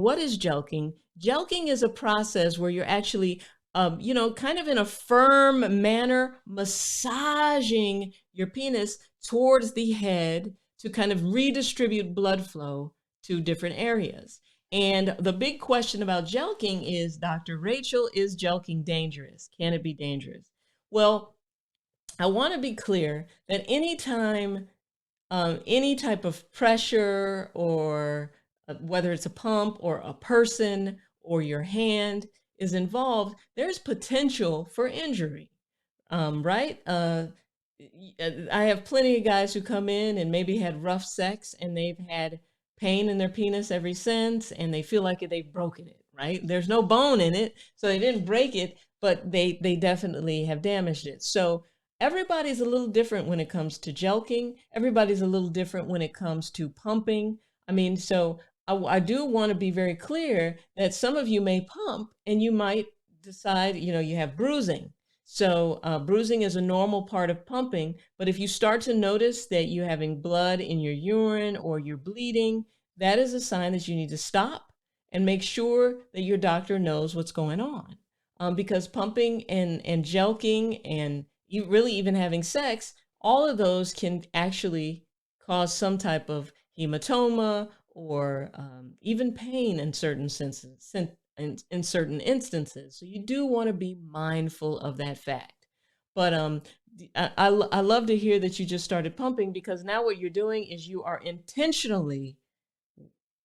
What is jelqing? Jelqing is a process where you're actually, kind of in a firm manner, massaging your penis towards the head to kind of redistribute blood flow to different areas. And the big question about jelqing is, Dr. Rachel, is jelqing dangerous? Can it be dangerous? Well, I want to be clear that anytime any type of pressure or whether it's a pump or a person or your hand is involved, there's potential for injury, right? I have plenty of guys who come in and maybe had rough sex and they've had pain in their penis ever since, and they feel like they've broken it, right? There's no bone in it, so they didn't break it, but they definitely have damaged it. So everybody's a little different when it comes to jelqing. Everybody's a little different when it comes to pumping. I mean, so I do want to be very clear that some of you may pump and you might decide, you have bruising. So bruising is a normal part of pumping, but if you start to notice that you're having blood in your urine or you're bleeding, that is a sign that you need to stop and make sure that your doctor knows what's going on. Because pumping and jelqing and really even having sex, all of those can actually cause some type of hematoma or even pain in certain senses, in certain instances. So you do want to be mindful of that fact. But I love to hear that you just started pumping, because now what you're doing is you are intentionally,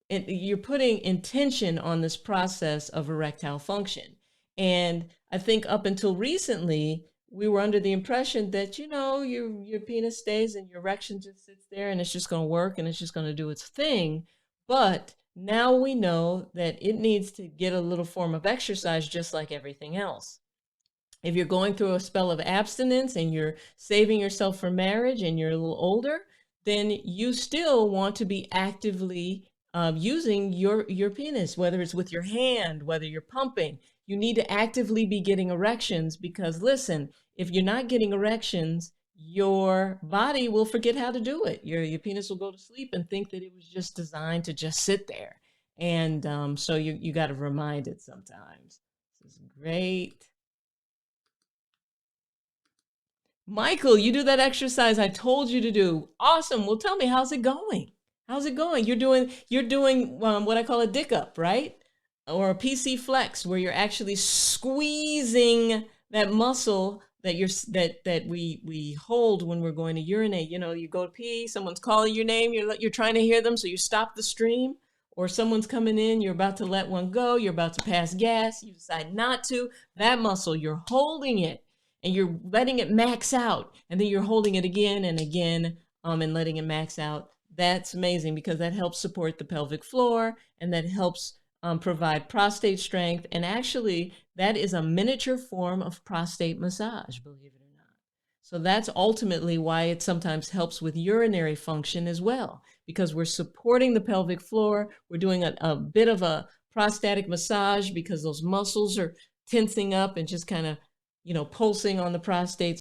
you're putting intention on this process of erectile function. And I think up until recently, we were under the impression that, your penis stays and your erection just sits there and it's just going to work and it's just going to do its thing. But now we know that it needs to get a little form of exercise just like everything else. If you're going through a spell of abstinence and you're saving yourself for marriage and you're a little older, then you still want to be actively using your penis, whether it's with your hand, whether you're pumping. You need to actively be getting erections, because listen, if you're not getting erections, your body will forget how to do it. Your penis will go to sleep and think that it was just designed to just sit there. And so you got to remind it sometimes. This is great. Michael, you do that exercise I told you to do. Awesome. Well, tell me, how's it going? How's it going? You're doing what I call a dick up, right? Or a PC flex, where you're actually squeezing that muscle that we hold when we're going to urinate. You go to pee, someone's calling your name, you're trying to hear them, so you stop the stream. Or someone's coming in, you're about to let one go, you're about to pass gas, you decide not to. That muscle, you're holding it and you're letting it max out, and then you're holding it again and again, and letting it max out. That's amazing, because that helps support the pelvic floor, and that helps provide prostate strength. And actually, that is a miniature form of prostate massage, believe it or not. So that's ultimately why it sometimes helps with urinary function as well, because we're supporting the pelvic floor. We're doing a bit of a prostatic massage because those muscles are tensing up and just kind of pulsing on the prostate.